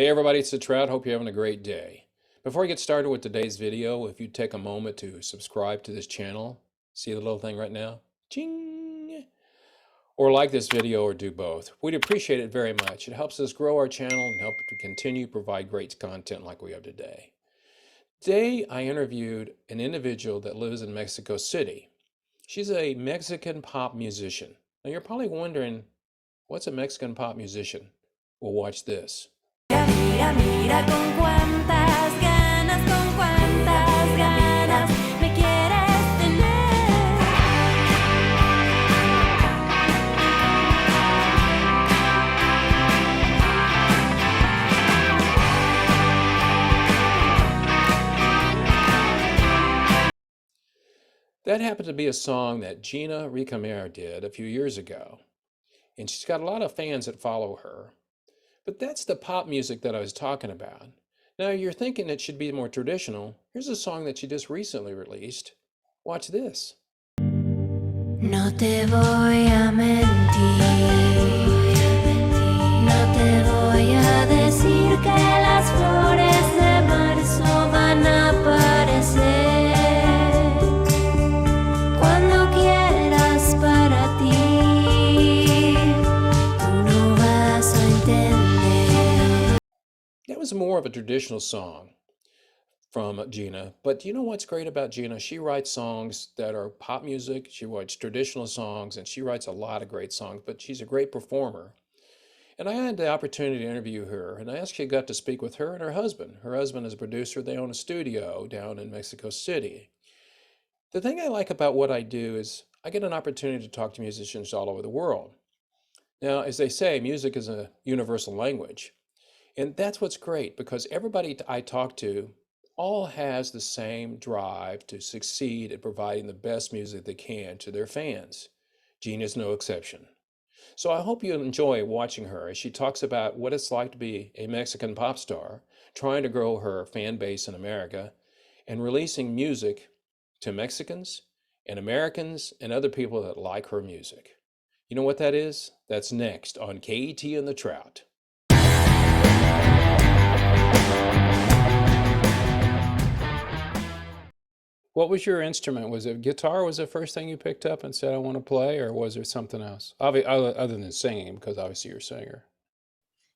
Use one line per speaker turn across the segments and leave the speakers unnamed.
Hey everybody, it's the Trout. Hope you're having a great day. Before I get started with today's video, if you take a moment to subscribe to this channel, see the little thing right now? Ching! Or like this video or do both. We'd appreciate it very much. It helps us grow our channel and help to continue to provide great content like we have today. Today, I interviewed an individual that lives in Mexico City. She's a Mexican pop musician. Now you're probably wondering, what's a Mexican pop musician? Well, watch this.
Mira, mira con cuántas ganas me quieres tener.
That happened to be a song that Gina Recamier did a few years ago. And she's got a lot of fans that follow her. But that's the pop music that I was talking about. Now you're thinking it should be more traditional. Here's a song that she just recently released. Watch this.
No te voy a mentir, no te voy a decir que las flores de marzo van a aparecer cuando quieras para ti, tú no vas a entender.
That was more of a traditional song from Gina. But you know what's great about Gina? She writes songs that are pop music, she writes traditional songs, and she writes a lot of great songs, but she's a great performer. And I had the opportunity to interview her, and I actually got to speak with her and her husband. Her husband is a producer. They own a studio down in Mexico City. The thing I like about what I do is I get an opportunity to talk to musicians all over the world. Now, as they say, music is a universal language. And that's what's great because everybody I talk to all has the same drive to succeed at providing the best music they can to their fans. Gina's no exception. So I hope you enjoy watching her as she talks about what it's like to be a Mexican pop star, trying to grow her fan base in America, and releasing music to Mexicans and Americans and other people that like her music. You know what that is? That's next on KET and the Trout. What was your instrument? Was it guitar was the first thing you picked up and said, I want to play, or was there something else? Other than singing, because obviously you're a singer.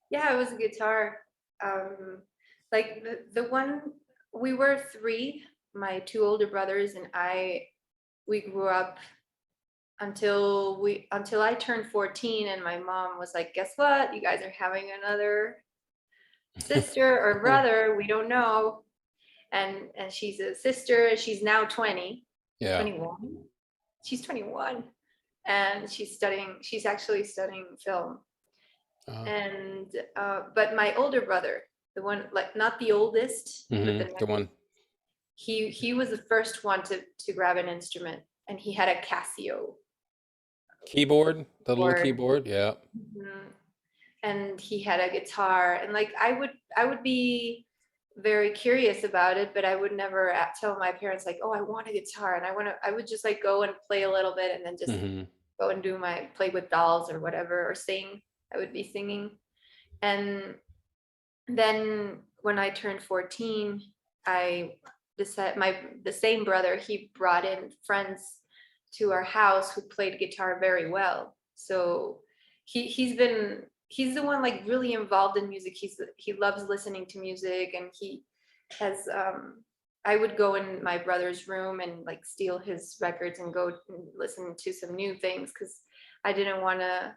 Yeah, it was a guitar. Like the one, we were three, my two older brothers and I, we grew up until I turned 14 and my mom was like, guess what? You guys are having another sister or brother, we don't know. And she's a sister, she's now 20,
Yeah.
21. She's 21 and she's actually studying film. And but my older brother, the one like not the oldest, but
the one.
He was the first one to grab an instrument, and he had a Casio
Keyboard, the little
board.
keyboard, yeah.
And he had a guitar, and like I would be very curious about it, but I would never tell my parents like, oh, I want a guitar, and I would just like go and play a little bit and then just go and do my play with dolls or whatever, or sing. I would be singing. And then when I turned 14, I decided the same brother, he brought in friends to our house who played guitar very well. So he's the one like really involved in music. He loves listening to music, and he has I would go in my brother's room and like steal his records and go and listen to some new things because I didn't want to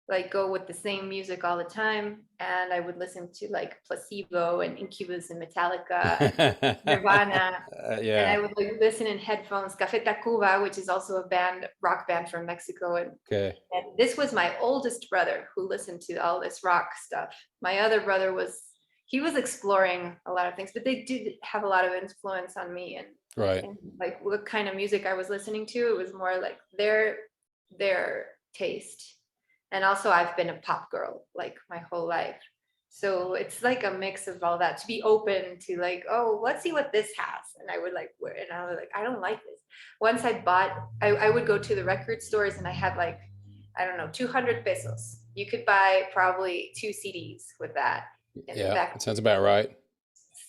like go with the same music all the time. And I would listen to like Placebo and Incubus and Metallica and Nirvana.
Yeah.
And I would like listen in headphones, Café Tacuba, which is also a rock band from Mexico. And this was my oldest brother who listened to all this rock stuff. My other brother he was exploring a lot of things, but they did have a lot of influence on me and like what kind of music I was listening to. It was more like their taste. And also I've been a pop girl like my whole life. So it's like a mix of all that, to be open to like, oh, let's see what this has. And I would like, and I was like, I don't like this. Once I would go to the record stores and I had like, I don't know, 200 pesos. You could buy probably 2 CDs with that.
Yeah,
back.
that sounds about right.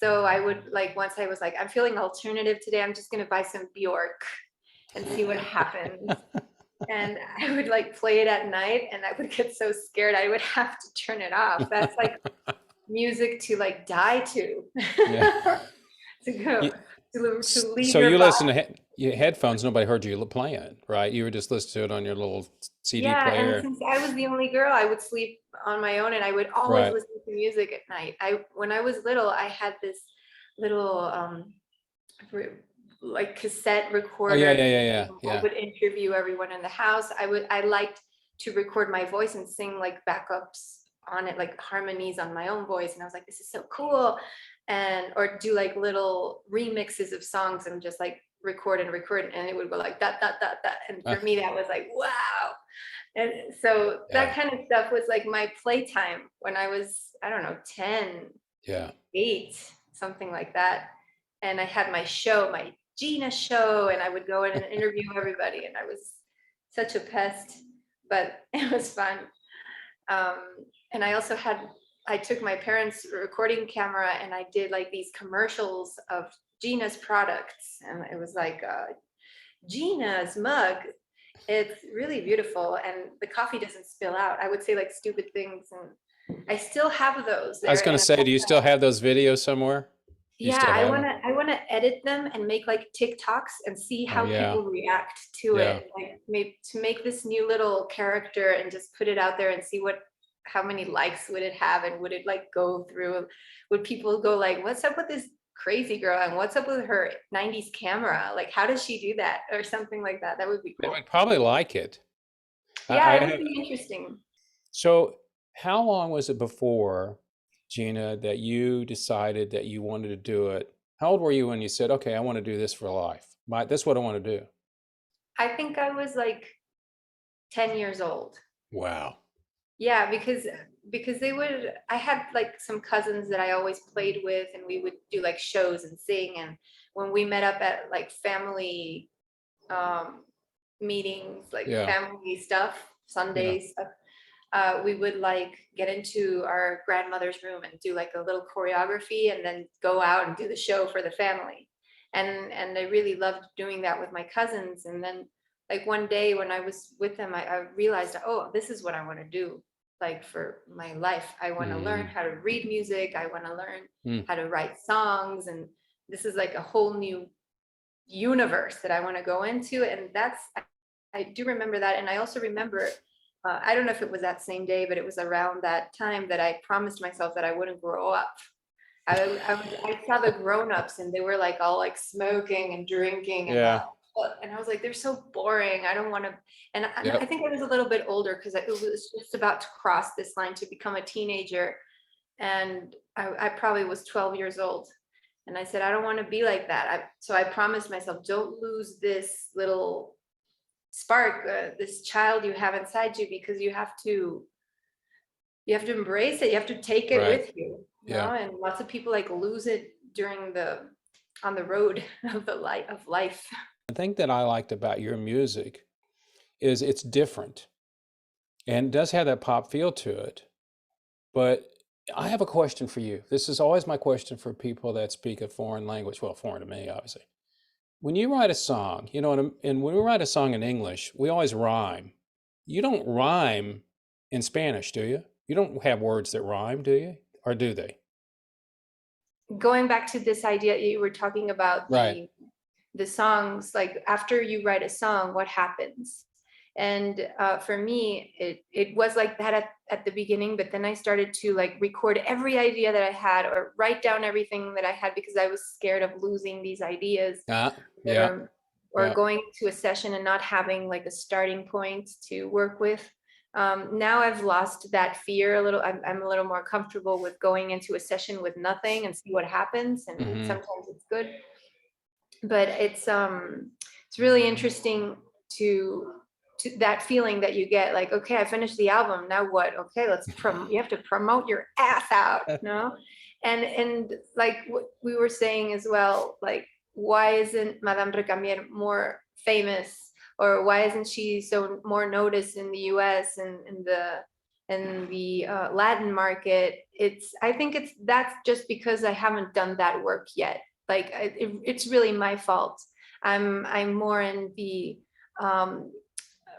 So I would like, once I was like, I'm feeling alternative today, I'm just gonna buy some Bjork and see what happens. And I would like play it at night and I would get so scared I would have to turn it off. That's like music to like die to.
Yeah.
To go
You-
to leave
so
your
you
body.
listen to your headphones, nobody heard you playing it, right? You were just listening to it on your little CD
Yeah, and
player.
since I was the only girl, I would sleep on my own and I would always
Right.
listen to music at night. When I was little, I had this little re- like cassette
Oh yeah,
recorder.
yeah, yeah, yeah,
I
yeah.
would interview everyone in the house. I liked to record my voice and sing like backups on it, like harmonies on my own voice. And I was like, this is so cool. And or do like little remixes of songs and just like record and it would go like that, that, that, that. And
Uh,
for me, that was like, wow. And so that
yeah,
kind of stuff was like my playtime when I was, I don't know, 10,
yeah.
8, something like that. And I had my show, my Gina show, and I would go in and interview everybody. And I was such a pest, but it was fun. Um, and I took my parents' recording camera and I did like these commercials of Gina's products. And it was like Gina's mug. It's really beautiful and the coffee doesn't spill out. I would say like stupid things and I still have those
I was
there.
going to
And
say, do you still have those videos somewhere? You
yeah,
still have them?
I wanna edit them and make like TikToks and see
Oh
how
yeah,
people react to
yeah.
it. Like maybe to make this new little character and just put it out there and see how many likes would it have and would it like go through? Would people go like, what's up with this crazy girl and what's up with her 90s camera? Like, how does she do that? Or something like that. That would be
They
cool.
would probably like it.
Yeah,
I
it would
have.
be interesting.
So, how long was it before, Gina, that you decided that you wanted to do it? How old were you when you said, "Okay, I want to do this for life. That's what I want to do."
I think I was like 10 years old.
Wow.
Yeah, because I had like some cousins that I always played with and we would do like shows and sing and when we met up at like family um meetings, like
Yeah.
family stuff,
Yeah.
Sundays stuff, we would like get into our grandmother's room and do like a little choreography and then go out and do the show for the family. And I really loved doing that with my cousins. And then like one day when I was with them, I realized, oh, this is what I want to do like for my life. I want to learn
Mm,
how to read music. I want to learn
mm.
how to write songs. And this is like a whole new universe that I want to go into. And I do remember that. And I also remember, I don't know if it was that same day, but it was around that time that I promised myself that I wouldn't grow up. I saw the grown-ups and they were like all like smoking and drinking
Yeah.
and I was like, they're so boring. I don't want to. And I
Yep.
think I was a little bit older because it was just about to cross this line to become a teenager. And I probably was 12 years old. And I said, I don't want to be like that. So I promised myself, don't lose this little spark, this child you have inside you, because you have to embrace it. You have to take it
Right.
with you, you know?
Yeah.
And lots of people like lose it on the road of the light of life.
The thing that I liked about your music is it's different and does have that pop feel to it. But I have a question for you. This is always my question for people that speak a foreign language. Well, foreign to me, obviously. When you write a song, and when we write a song in English, we always rhyme. You don't rhyme in Spanish, do you? You don't have words that rhyme, do you? Or do they?
Going back to this idea you were talking about,
Right.
the songs, like after you write a song, what happens? And for me, it was like that at the beginning, but then I started to like record every idea that I had or write down everything that I had because I was scared of losing these ideas
Ah, yeah,
or
yeah.
going to a session and not having like a starting point to work with. Now I've lost that fear a little. I'm a little more comfortable with going into a session with nothing and see what happens. And
Hmm.
sometimes it's good, but it's really interesting to that feeling that you get like, okay, I finished the album, now what? Okay, you have to promote your ass out, no? And like what we were saying as well, like why isn't Madame Recamier more famous, or why isn't she so more noticed in the US and in the and the Latin market. I think that's just because I haven't done that work yet. Like it's really my fault. I'm more in the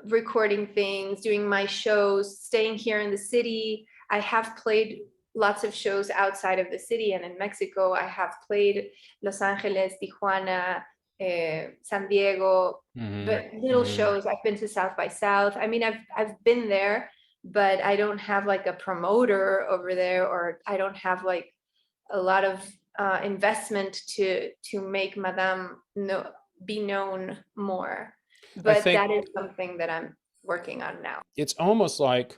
recording things, doing my shows, staying here in the city. I have played lots of shows outside of the city, and in Mexico I have played Los Angeles, Tijuana, San Diego, but little shows. I've been to South by South. I mean, I've been there, but I don't have like a promoter over there, or I don't have like a lot of investment to make Madame be known more.
I
But
think
that is something that I'm working on now.
it's almost like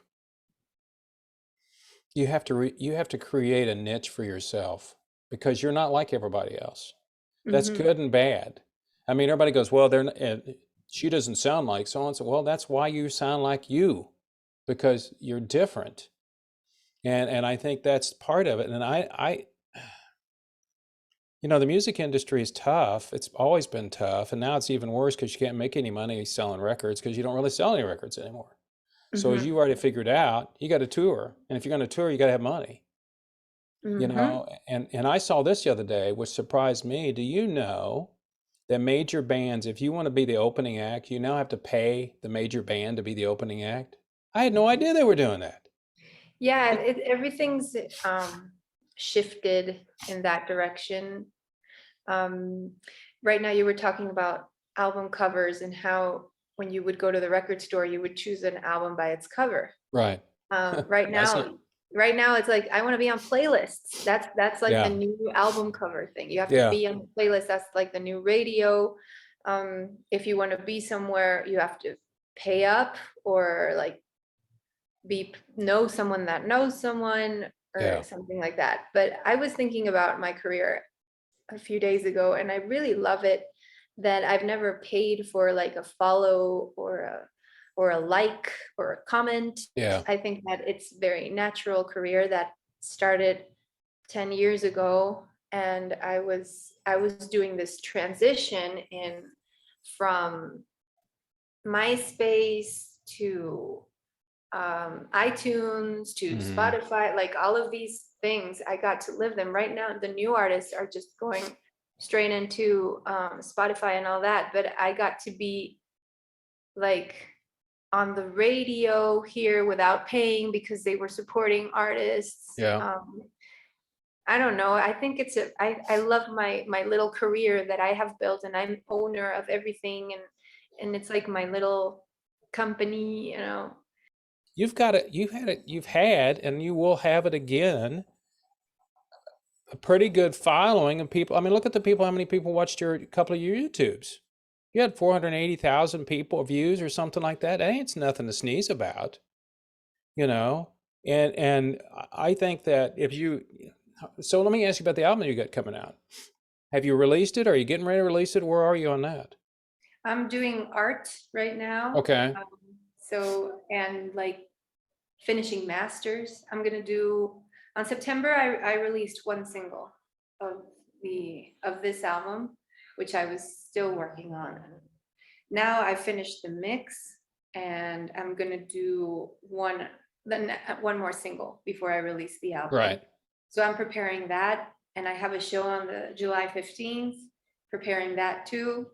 you have to create a niche for yourself because you're not like everybody else. That's
Mhm.
good and bad. I mean, everybody goes, well, she doesn't sound like so and so. Well, that's why you sound like you, because you're different. And I think that's part of it. And the music industry is tough. It's always been tough. And now it's even worse because you can't make any money selling records because you don't really sell any records anymore. So as
Mhm.
you already figured out, you got to tour. And if you're going to tour, you got to have money,
Mhm.
and I saw this the other day, which surprised me. Do you know that major bands, if you want to be the opening act, you now have to pay the major band to be the opening act? I had no idea they were doing that.
Yeah,
It-
everything's shifted in that direction. Um, right now, you were talking about album covers and how when you would go to the record store, you would choose an album by its cover.
right.
Right
That's not,
now, it's like I want to be on playlists. That's like the
yeah,
new album cover thing. You have to
yeah,
be on the playlist. That's like the new radio. If you want to be somewhere, you have to pay up, or like know someone that knows someone, or
yeah.
something like that. But I was thinking about my career a few days ago, and I really love it that I've never paid for like a follow, or a like, or a comment.
Yeah.
I think that it's very natural career that started 10 years ago, and I was doing this transition in from MySpace to iTunes to
Hmm.
Spotify, like all of these things, I got to live them. Right now, the new artists are just going straight into Spotify and all that, but I got to be like on the radio here without paying because they were supporting artists.
Yeah.
I don't know. I think I love my little career that I have built, and I'm owner of everything, and it's like my little company.
You've got it. You've had, and you will have it again, a pretty good following of people. I mean, look at the people, how many people watched your couple of your YouTubes. You had 480,000 people views or something like that. That ain't nothing to sneeze about, you know? And I think that so let me ask you about the album you got coming out. Have you released it? Are you getting ready to release it? Where are you on that?
I'm doing art right now.
Okay.
And like finishing masters. I'm gonna do on September. I released one single of this album, which I was still working on. Now I finished the mix, and I'm gonna do one more single before I release the album.
Right.
So I'm preparing that, and I have a show on the July 15th, preparing that too.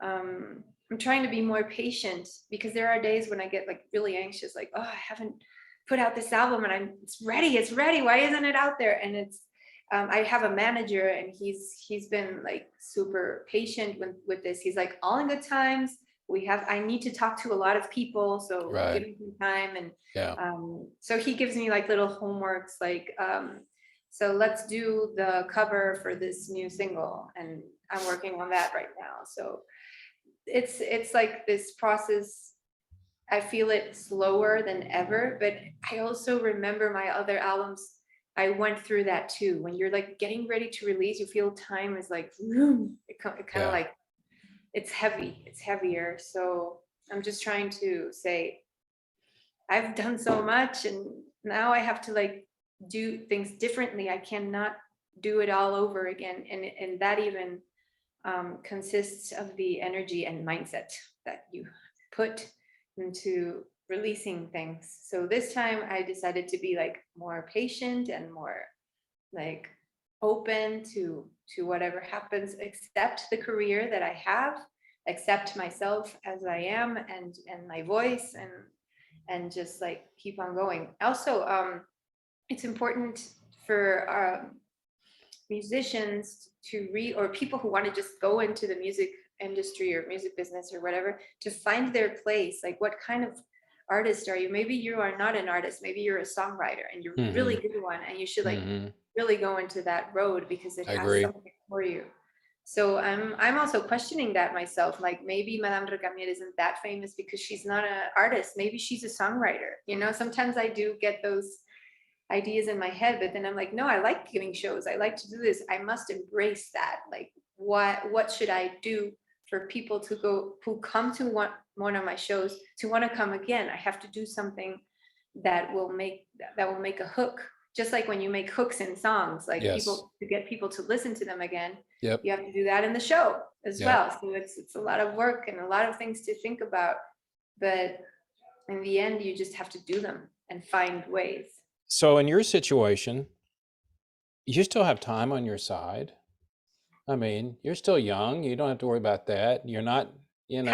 I'm trying to be more patient because there are days when I get like really anxious, like, oh, I haven't put out this album, and it's ready. Why isn't it out there? And I have a manager, and he's been like super patient with this. He's like, all in good times. I need to talk to a lot of people, so give
Right.
me some time. And
Yeah.
so he gives me like little homeworks, like, so let's do the cover for this new single, and I'm working on that right now. So it's like this process. I feel it slower than ever, but I also remember my other albums. I went through that too. When you're like getting ready to release, you feel time is like, it kind of
Yeah.
like, it's heavy, it's heavier. So I'm just trying to say, I've done so much, and now I have to like do things differently. I cannot do it all over again. And that even consists of the energy and mindset that you put into releasing things. So this time I decided to be like more patient and more like open to whatever happens, accept the career that I have, accept myself as I am, and my voice, and just like keep on going. Also, it's important for musicians to read, or people who want to just go into the music industry or music business or whatever, to find their place. Like, what kind of artist are you? Maybe you are not an artist, maybe you're a songwriter and you're a really good one, and you should like really go into that road because it
I
has
agree.
something for you. So I'm also questioning that myself. Like, maybe Madame Recamier isn't that famous because she's not an artist. Maybe she's a songwriter. You know, sometimes I do get those ideas in my head, but then I'm like, no, I like giving shows. I like to do this. I must embrace that. Like, what should I do for people to go, who come to one of my shows, to want to come again? I have to do something that will make a hook. Just like when you make hooks in songs, like
Yes.
people, to get people to listen to them again,
Yep.
you have to do that in the show as
Yep.
well. So it's a lot of work and a lot of things to think about, but in the end, you just have to do them and find ways.
So in your situation, you still have time on your side. I mean, you're still young. You don't have to worry about that. You're not, you know,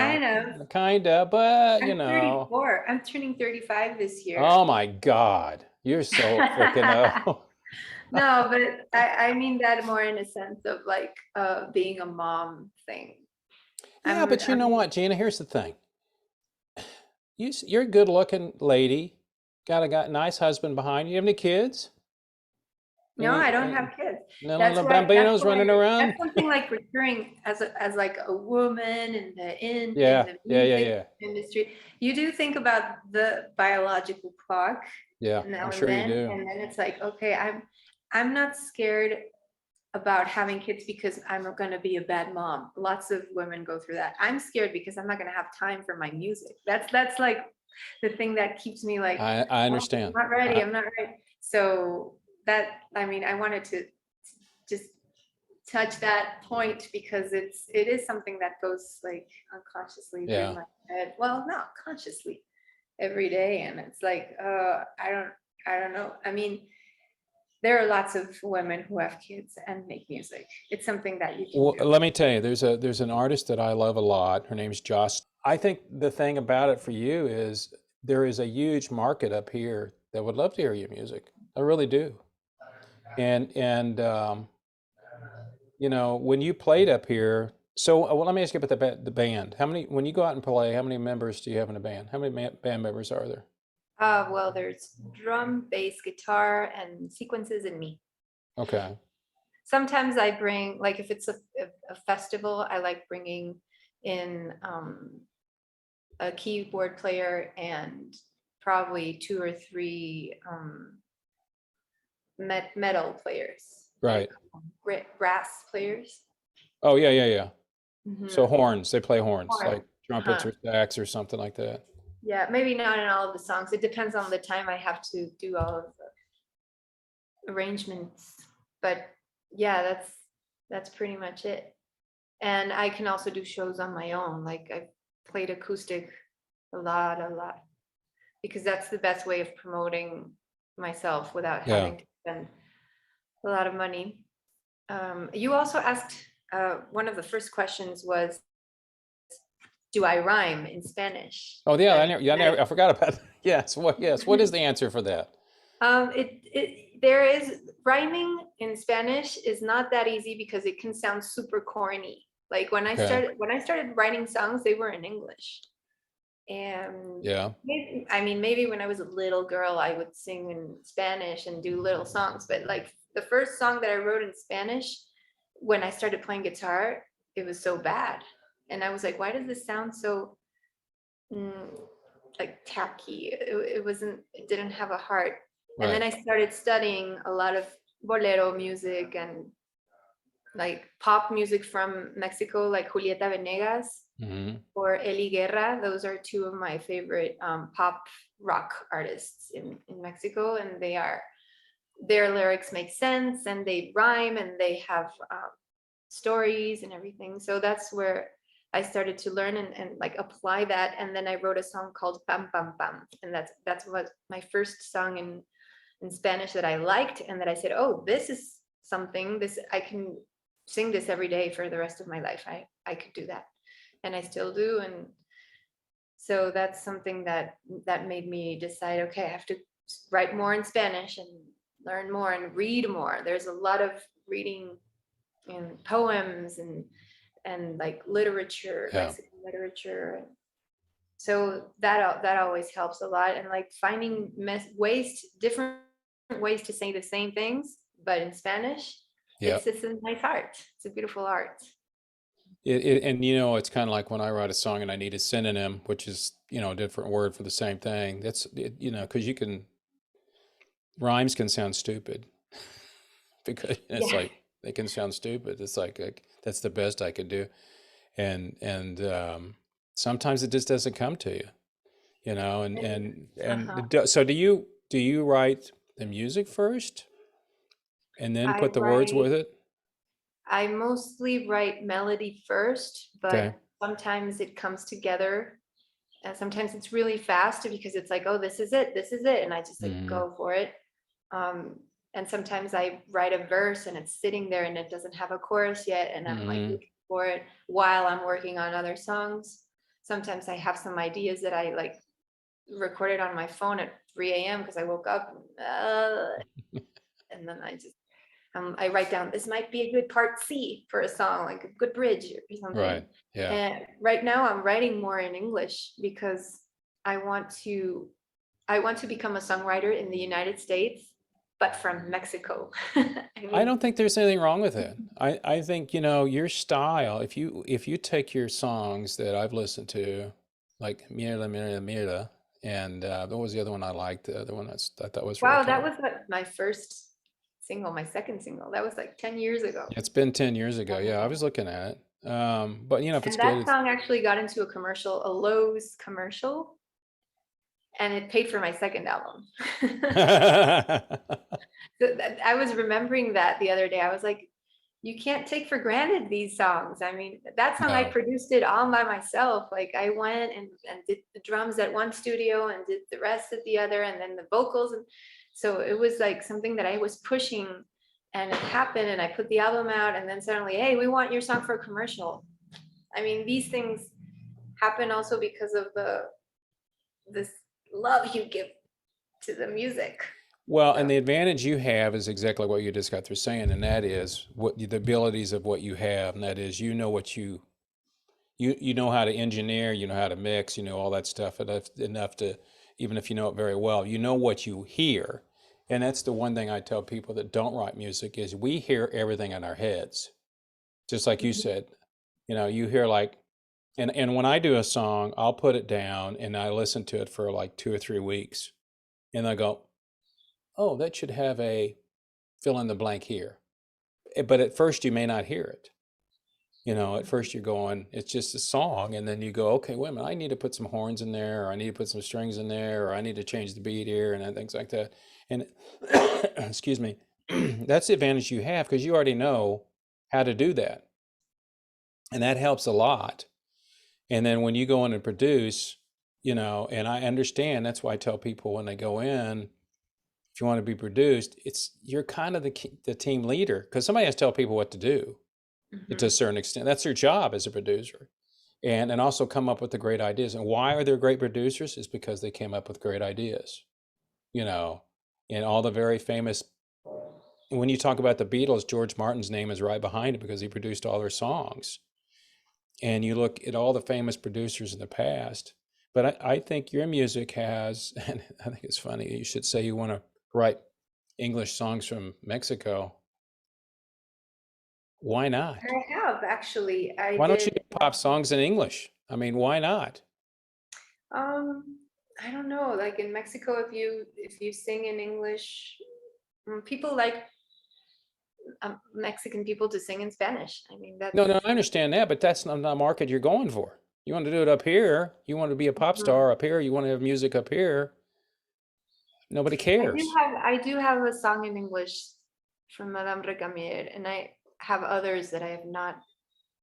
Kind of.
but you
I'm
know,
34. I'm turning 35 this year.
oh my God, you're so freaking old.
No, but I mean that more in a sense of like being a mom thing.
Yeah, but you know what, Gina, here's the thing. You're a good looking lady, got a nice husband behind you. You have any kids?
No, I don't have kids.
No
That's
little
why,
bambinos running around?
that's something like recurring as like a woman in the
Yeah,
music industry. You do think about the biological clock
Yeah,
now
I'm
and
sure you
then,
do.
and then it's like, okay, I'm not scared about having kids because I'm going to be a bad mom. Lots of women go through that. I'm scared because I'm not going to have time for my music. That's like the thing that keeps me like,
I
"Oh,
understand.
I'm not ready. I'm not ready." So that, I mean, I wanted to just touch that point because it is something that goes like unconsciously
Yeah.
through my head. Well, not consciously, every day. And it's like, I don't know. I mean, there are lots of women who have kids and make music. It's something that you can
Well,
do.
let me tell you, there's an artist that I love a lot. Her name's Joss. I think the thing about it for you is there is a huge market up here that would love to hear your music. I really do. And you know, when you played up here, so well, let me ask you about the band. How many, when you go out and play, how many members do you have in a band? How many band members are there?
Well, there's drum, bass, guitar, and sequences, and me.
Okay.
Sometimes I bring, like if it's a festival, I like bringing in a keyboard player and probably 2 or 3 metal players,
Right.
like brass players.
Oh yeah. So
Mhm.
horns, they play horns,
Horn.
like trumpets
Uh-huh.
or sax or something like that.
Yeah, maybe not in all of the songs. It depends on the time I have to do all of the arrangements. But yeah, that's pretty much it. And I can also do shows on my own. Like I've played acoustic a lot, because that's the best way of promoting myself without
Yeah.
having to spend a lot of money. You also asked, one of the first questions was, do I rhyme in Spanish?
Oh yeah, I forgot about that. Yes, what is the answer for that?
There is, rhyming in Spanish is not that easy because it can sound super corny. Like when I started writing songs, they were in English. And
Yeah.
maybe when I was a little girl, I would sing in Spanish and do little songs. But like the first song that I wrote in Spanish, when I started playing guitar, it was so bad. And I was like, why does this sound so like tacky? It didn't have a heart. And then I started studying a lot of bolero music and like pop music from Mexico, like Julieta Venegas or Eli Guerra. Those are 2 of my favorite pop rock artists in Mexico. And their lyrics make sense and they rhyme and they have stories and everything. So that's where I started to learn and like apply that. And then I wrote a song called Pam Pam Pam. And that's what my first song in Spanish that I liked, and that I said, oh, this is something, this I can sing this every day for the rest of my life. I could do that. And I still do. And so that's something that made me decide, okay, I have to write more in Spanish and learn more and read more. There's a lot of reading in poems and like literature,
Yeah.
Mexican literature. So that always helps a lot. And like finding different ways to say the same things, but in Spanish,
Yeah.
it's a nice art. It's a beautiful art.
And you know, it's kind of like when I write a song and I need a synonym, which is, you know, a different word for the same thing. That's, you know, because rhymes can sound stupid because it's
Yeah.
like they can sound stupid. It's like that's the best I could do. And sometimes it just doesn't come to you, you know,
Uh-huh.
so do you write the music first and then
I
put the words
write,
with it?
I mostly write melody first,
Okay.
but sometimes it comes together. And sometimes it's really fast because it's like, oh, this is it, this is it. And I just like
Hmm.
go for it. Um, and sometimes I write a verse and it's sitting there and it doesn't have a chorus yet. And I'm like
Hmm.
looking for it while I'm working on other songs. Sometimes I have some ideas that I like recorded on my phone at 3 a.m. because I woke up and then I write down, this might be a good part C for a song, like a good bridge or something.
Right. Yeah.
And right now I'm writing more in English because I want to I want to become a songwriter in the United States, but from Mexico. I
I
mean,
don't think there's anything wrong with it. I think, you know, your style, if you take your songs that I've listened to, like Mierda, Mierda, Mierda, and what was the other one I liked? The other one I thought was really
wow,
kind
that
of,
was like my first single, my second single. That was like 10 years ago.
it's been 10 years ago. Yeah, I was looking at it. But you know, if it's
And
good,
that song actually got into a commercial, a Lowe's commercial, and it paid for my second album. I was remembering that the other day. I was like, you can't take for granted these songs. I mean, that song I
no.
produced it all by myself. Like I went and did the drums at one studio and did the rest at the other, and then the vocals. And so it was like something that I was pushing, and it happened, and I put the album out, and then suddenly, hey, we want your song for a commercial. I mean, these things happen also because of this love you give to the music.
Well, and
So
the advantage you have is exactly what you just got through saying, and that is the abilities of what you have, and that is, you know, what you know how to engineer, you know how to mix, you know all that stuff enough to, even if you know it very well, you know what you hear. And that's the one thing I tell people that don't write music is we hear everything in our heads. Just like you said, you know, you hear like, and when I do a song, I'll put it down and I listen to it for like 2 or 3 weeks, and I go, oh, that should have a fill in the blank here. But at first you may not hear it. You know, at first you're going, it's just a song, and then you go, okay, wait a minute, I need to put some horns in there, or I need to put some strings in there, or I need to change the beat here, and things like that. And excuse me, that's the advantage you have because you already know how to do that, and that helps a lot. And then when you go in and produce, you know, and I understand that's why I tell people when they go in, if you want to be produced, you're kind of the team leader because somebody has to tell people what to do to a
mhm.
certain extent. That's their job as a producer. And also come up with the great ideas. And why are there great producers? Is because they came up with great ideas, you know, and all the very famous, when you talk about the Beatles, George Martin's name is right behind it because he produced all their songs. And you look at all the famous producers in the past, but I think your music has, and I think it's funny, you should say you want to write English songs from Mexico. Why not?
I have actually. I
Why don't you
did.
do pop songs in English? I mean, why not?
Um, I don't know. Like in Mexico, if you sing in English, people like Mexican people to sing in Spanish. I mean, that's
No, no, I understand that, but that's not the market you're going for. You want to do it up here. You want to be a pop
Mhm.
star up here. You want to have music up here. Nobody cares.
I do have a song in English from Madame Recamier, and I have others that I have not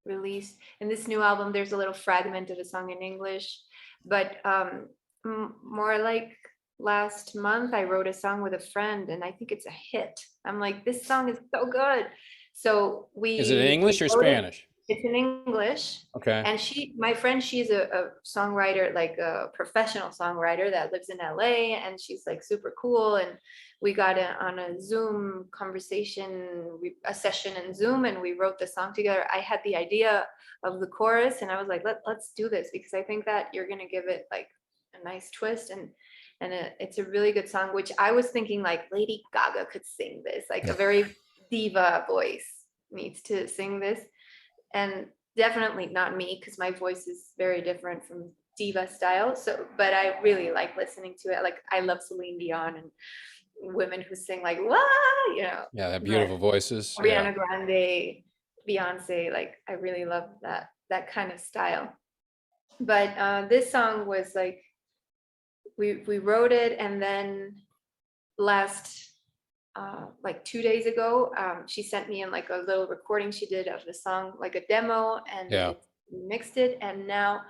released. In this new album, there's a little fragment of a song in English, but more like last month, I wrote a song with a friend, and I think it's a hit. I'm like, this song is so good. So
Is it in
we
English or
wrote it.
Spanish?
It's in English.
Okay.
And my friend, she's a songwriter, like a professional songwriter that lives in LA, and she's like super cool. And we got on a Zoom conversation, a session in Zoom, and we wrote the song together. I had the idea of the chorus, and I was like, let's do this, because I think that you're gonna give it like a nice twist, and it's a really good song, which I was thinking like Lady Gaga could sing this, like a very diva voice needs to sing this. And definitely not me, because my voice is very different from diva style. So, but I really like listening to it. Like, I love Celine Dion and women who sing like, "Wah," you know.
Yeah, that
But
beautiful voices. Yeah.
Ariana Grande, Beyonce, like I really love that kind of style. But this song was like, we wrote it, and then last like 2 days ago, she sent me in like a little recording she did of the song, like a demo, and
Yeah.
we mixed it, and now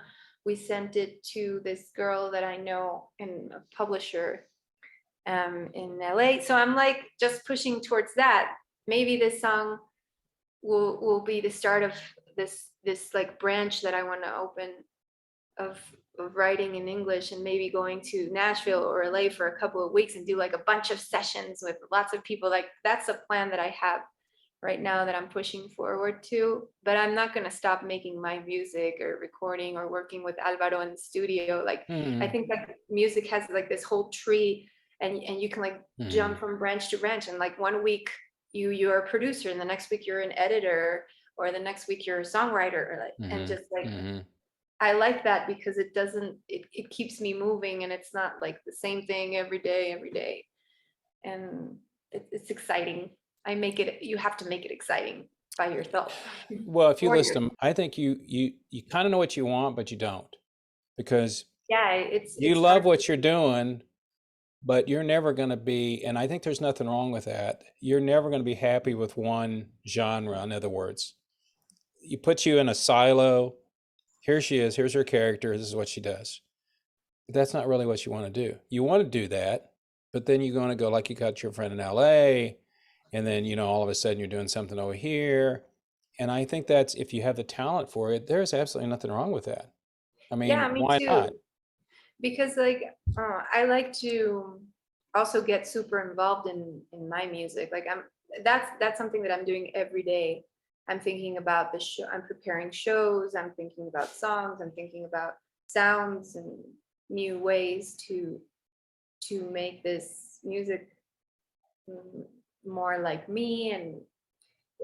we sent it to this girl that I know, in a publisher in LA. So I'm like just pushing towards that. Maybe this song will be the start of this like branch that I want to open of writing in English, and maybe going to Nashville or LA for a couple of weeks and do like a bunch of sessions with lots of people. Like, that's a plan that I have right now that I'm pushing forward to. But I'm not going to stop making my music or recording or working with Alvaro in the studio. Like, I think that music has like this whole tree, and you can like jump from branch to branch, and like one week you're a producer, and the next week you're an editor, or the next week you're a songwriter, or like, and just like, I like that, because it keeps me moving, and it's not like the same thing every day. And it's exciting. You have to make it exciting by yourself.
Well, if you
For
list
your,
them, I think you kind of know what you want, but you don't, because
yeah,
you
it's hard.
love what you're doing, but you're never going to be, and I think there's nothing wrong with that. You're never going to be happy with one genre. In other words, you put you in a silo. Here she is. Here's her character. This is what she does. But that's not really what you want to do. You want to do that, but then you're going to go, like you got your friend in LA, and then, all of a sudden you're doing something over here. And I think that's, if you have the talent for it, there's absolutely nothing wrong with that. I mean,
Yeah, me
why
too.
not?
Because like, I like to also get super involved in my music. Like, that's something that I'm doing every day. I'm thinking about the show, I'm preparing shows, I'm thinking about songs, I'm thinking about sounds and new ways to make this music more like me. And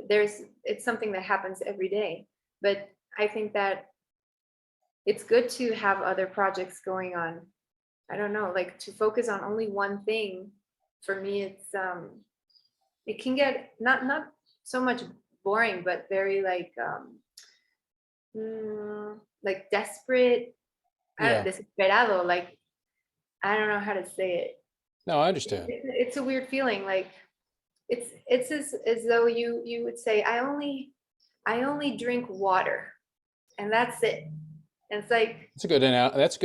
it's something that happens every day. But I think that it's good to have other projects going on. I don't know, like, to focus on only one thing, for me, it can get not so much boring, but very like desperate,
Yeah.
desesperado, like, I don't know how to say it.
No, I understand.
It's a weird feeling, like, it's as though you would say, I only drink water, and that's it. And it's like,
That's a good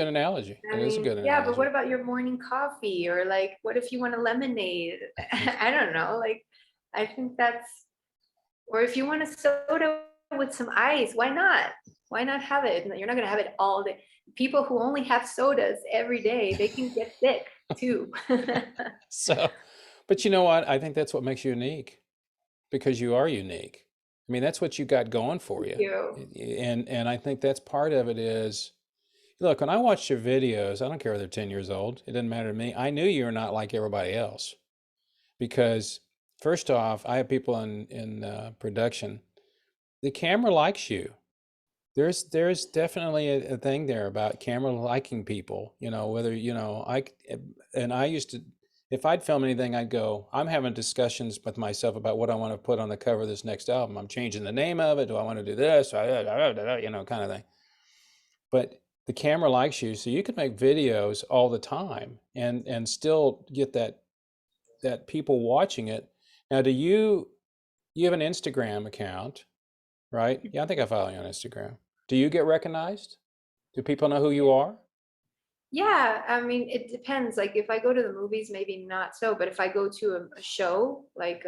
analogy.
I
It is a
mean,
good
yeah, but what
analogy.
about your morning coffee? Or like, what if you want a lemonade? I don't know. Like, I think or if you want a soda with some ice, why not? Why not have it? You're not gonna have it all day. People who only have sodas every day, they can get sick too.
So, but you know what? I think that's what makes you unique, because you are unique. I mean, that's what you got going for you.
You.
And I think that's part of it is, look, when I watched your videos, I don't care if they're 10 years old, it doesn't matter to me. I knew you were not like everybody else, because first off, I have people in production. The camera likes you. There's definitely a thing there about camera liking people, whether, I used to, if I'd film anything, I'd go, I'm having discussions with myself about what I want to put on the cover of this next album. I'm changing the name of it. Do I want to do this? Kind of thing. But the camera likes you, so you can make videos all the time and still get that people watching it. Now, you have an Instagram account, right? Yeah, I think I follow you on Instagram. Do you get recognized? Do people know who you are?
Yeah, I mean, it depends. Like if I go to the movies, maybe not so, but if I go to a show, like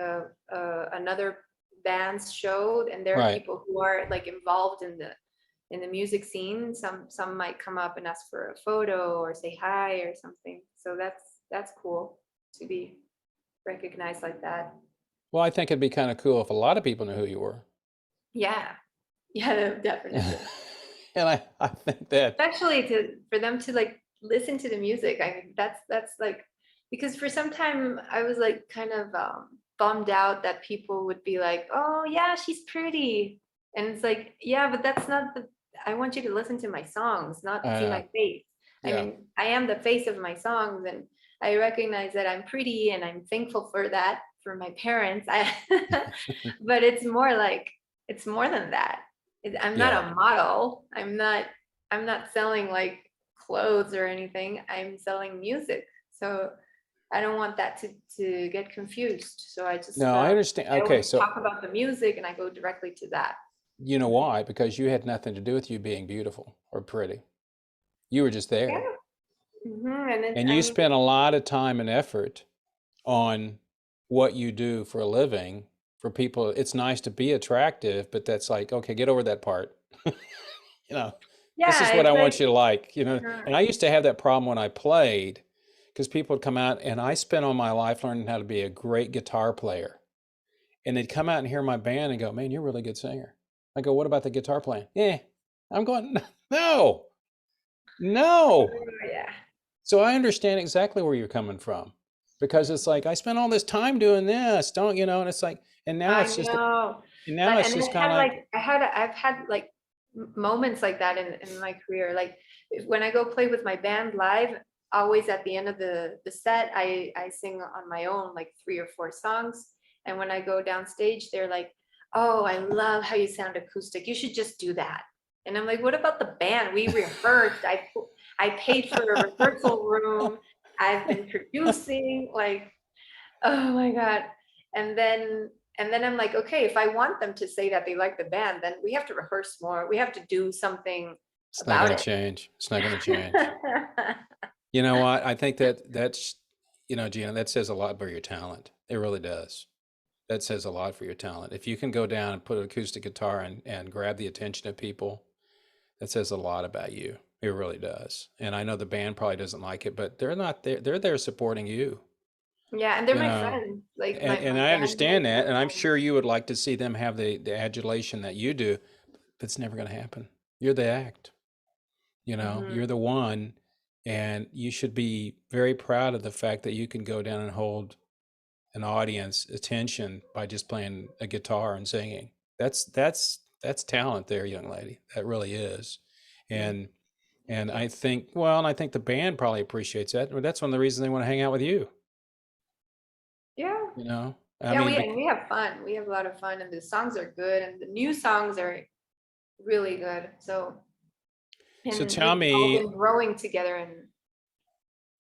another band's show, and there are
Right.
people who are like involved in the music scene, some might come up and ask for a photo or say hi or something. So that's cool to be recognized like that.
Well, I think it'd be kind of cool if a lot of people knew who you were.
Yeah, yeah, definitely.
And I think that,
Especially for them to like listen to the music. I mean, that's like, because for some time I was like kind of bummed out that people would be like, oh yeah, she's pretty, and it's like, yeah, but that's not the, I want you to listen to my songs, not see
uh,
my face. I
yeah,
mean, I am the face of my songs, and I recognize that I'm pretty, and I'm thankful for that, for my parents. But it's more like, it's more than that. I'm not
yeah,
a model. I'm not selling like clothes or anything. I'm selling music. So I don't want that to get confused. So I just
no, I understand.
I
Okay,
always
so
talk about the music and I go directly to that.
you know why? Because you had nothing to do with you being beautiful or pretty. You were just
Yeah.
there.
And it's,
And
I
you
mean,
spent a lot of time and effort on what you do for a living for people. It's nice to be attractive, but that's like, okay, get over that part. You know, this is
yeah,
what I
it's
want
like,
you to like, you know.
uh,
And I used to have that problem when I played because people would come out and I spent all my life learning how to be a great guitar player. And they'd come out and hear my band and go, man, you're a really good singer. I go, what about the guitar playing? Yeah. I'm going, no, no.
yeah,
So I understand exactly where you're coming from because it's like I spent all this time doing this, don't you know? And it's like, and now
I
it's just,
know.
and now
But
it's
and
just
I've
kind of
had
like,
like I've had like moments like that in my career. Like when I go play with my band live, always at the end of the set, I sing on my own like 3 or 4 songs. And when I go downstage, they're like, "Oh, I love how you sound acoustic. You should just do that." And I'm like, "What about the band? We rehearsed. I paid for a rehearsal room. I've been producing like." Oh my God. And then and then I'm like, okay, if I want them to say that they like the band, then we have to rehearse more. We have to do something
it's not
about
going to
it.
change. It's not going to change. You know what? I think that's, you know, Gina, that says a lot about your talent. It really does. That says a lot for your talent. If you can go down and put an acoustic guitar and grab the attention of people, that says a lot about you. It really does. And I know the band probably doesn't like it, but they're not there. They're there supporting you,
Yeah, and they're
you
my
know.
friends. Like
And
my
I understand
bandmates
that,
are
and I'm
friends.
sure you would like to see them have the adulation that you do, but it's never going to happen. You're the act, you know,
Mhm.
you're the one, and you should be very proud of the fact that you can go down and hold an audience attention by just playing a guitar and singing. That's talent there, young lady. That really is.
Mm.
And
Thank
and
you.
I think, well, and I think the band probably appreciates that. Well, that's one of the reasons they want to hang out with you,
Yeah.
you know. I
Yeah,
mean,
we have fun. We have a lot of fun, and the songs are good, and the new songs are really good. So,
so
and
tell
we've all
me,
been growing together and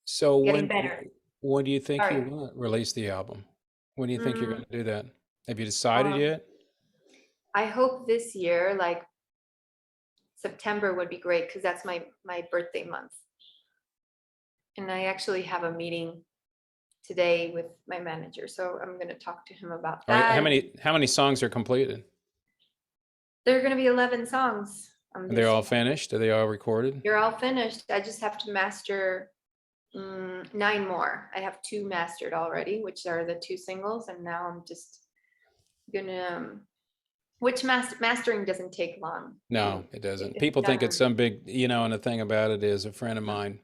so
getting better.
when do you think
Sorry.
you're going to release the album? When do you think you're
Mm,
going to do that? Have you decided
um,
yet?
I hope this year, like September would be great because that's my birthday month. And I actually have a meeting today with my manager, so I'm going to talk to him about
How
that. And
many songs are completed?
there are going to be 11 songs on
Are they
this.
all finished? Are they all recorded?
You're all finished. I just have to master 9 more. I have 2 mastered already, which are the 2 singles, and now I'm just gonna which mastering doesn't take long.
No, it doesn't.
It's
People think it's
done.
some big, you know, and the thing about it is a friend of mine,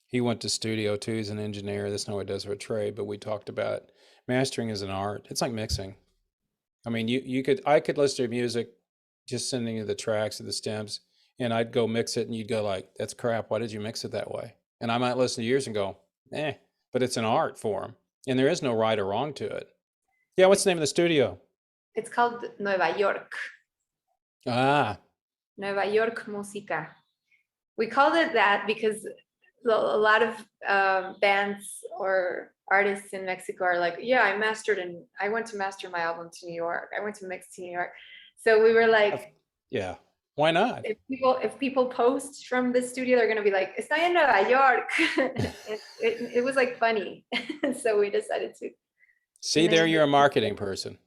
he went to studio too. He's an engineer. That's not what he does for a trade, but we talked about it. Mastering is an art. It's like mixing. I mean, I could listen to music, just sending you the tracks or the stems, and I'd go mix it, and you'd go like, "That's crap. Why did you mix it that way?" And I might listen to yours and go, "Eh," but it's an art form, and there is no right or wrong to it. Yeah, what's the name of the studio?
It's called Nueva York.
Ah,
Nueva York Música. We called it that because a lot of bands or artists in Mexico are like, yeah, I went to master my album to New York. I went to mix to New York. So we were like,
Yeah. Why not?
if people post from the studio, they're gonna be like, "Estoy en Nueva York." It was like funny, so we decided to
See, there
name
you're a marketing
it.
person.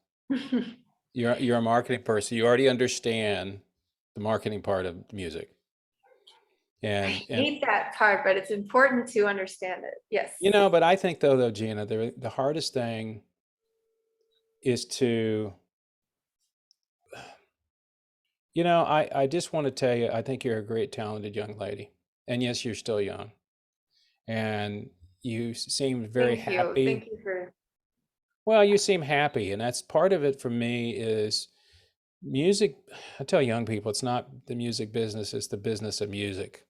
You're a marketing person. You already understand the marketing part of music.
I
And
hate that part, but it's important to understand it. Yes.
but I think though, Gina, the hardest thing is to, I just want to tell you, I think you're a great, talented young lady. And yes, you're still young. And you seem very
Thank you.
happy.
Thank you for.
Well, you seem happy. And that's part of it for me is music. I tell young people, it's not the music business, it's the business of music.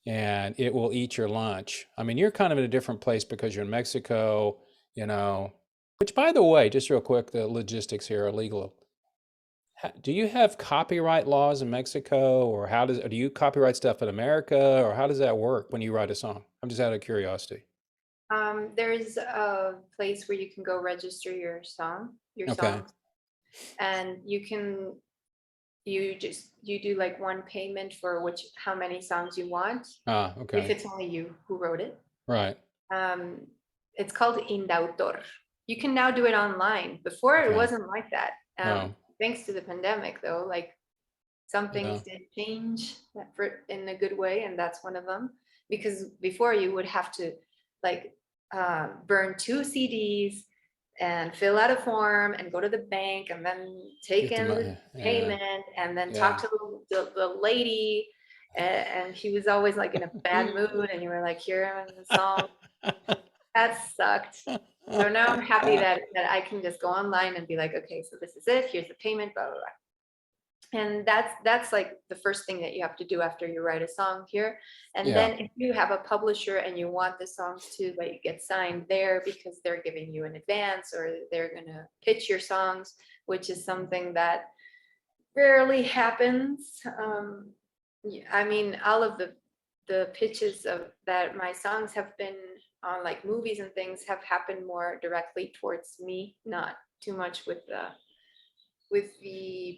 And it will eat your lunch. I mean, you're kind of in a different place because you're in Mexico, which, by the way, just real quick, the logistics here are legal. Do you have copyright laws in Mexico, or do you copyright stuff in America, or how does that work when you write a song? I'm just out of curiosity.
There's a place where you can go register your
Okay.
songs, and you do like one payment for how many songs you want, if
Okay.
it's only you who wrote it.
Right.
It's called indautor. You can now do it online. Before it
Okay.
wasn't like that.
Oh,
Thanks to the pandemic, though, like some
yeah.
things did change in a good way, and that's one of them. Because before you would have to like burn 2 CDs and fill out a form and go to the bank and then take
Get the
in the
money. Yeah.
payment and then
Yeah.
talk to the lady, and she was always like in a bad mood, and you were like, here in the song. That sucked. So now I'm happy that I can just go online and be like, okay, so this is it, here's the payment, blah, blah, blah. And that's like the first thing that you have to do after you write a song here. And
Yeah.
then if you have a publisher and you want the songs to like get signed there because they're giving you an advance or they're gonna pitch your songs, which is something that rarely happens. I mean, all of the pitches of that my songs have been on, like movies and things, have happened more directly towards me, not too much with the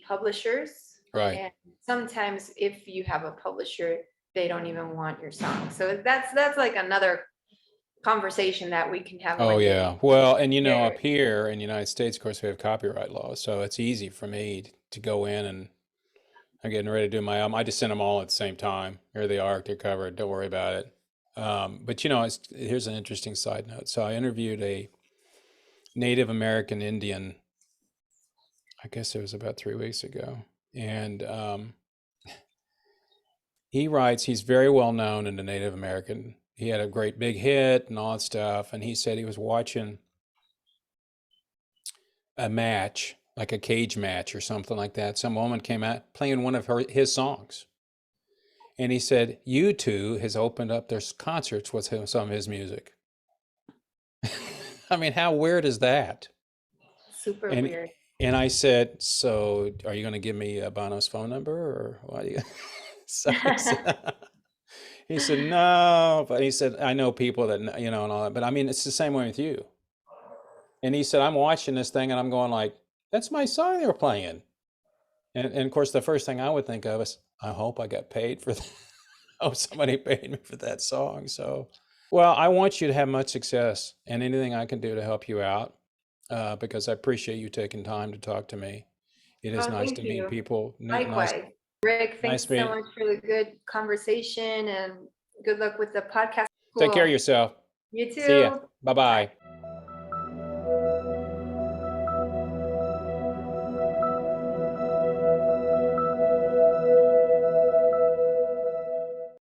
publishers.
Right.
And sometimes if you have a publisher, they don't even want your song. So that's like another conversation that we can have.
Oh,
when
yeah. Well, and
there.
up here in the United States, of course, we have copyright laws, so it's easy for me to go in, and I'm getting ready to do my album. I just send them all at the same time. Here they are, they're covered. Don't worry about it. But here's an interesting side note. So I interviewed a Native American Indian, I guess it was about 3 weeks ago, and he's very well known in the Native American. He had a great big hit and all that stuff, and he said he was watching a match, like a cage match or something like that. Some woman came out playing one of his songs. And he said, U2 has opened up their concerts with some of his music. I mean, how weird is that?
Super
And
weird.
and I said, so are you going to give me Bono's phone number, or what do you? So he said, no, but he said, I know people that, and all that, but I mean, it's the same way with you. And he said, I'm watching this thing and I'm going like, that's my song they were playing. And of course, the first thing I would think of is, I hope I got paid for that. Oh, somebody paid me for that song. So, well, I want you to have much success, and anything I can do to help you out, because I appreciate you taking time to talk to me. It is nice
Thank
to meet
you.
people.
Likewise. Rick, thanks so
meeting.
much for the good conversation, and good luck with the podcast.
Take care of
Cool.
yourself.
You too.
See ya. Bye-bye.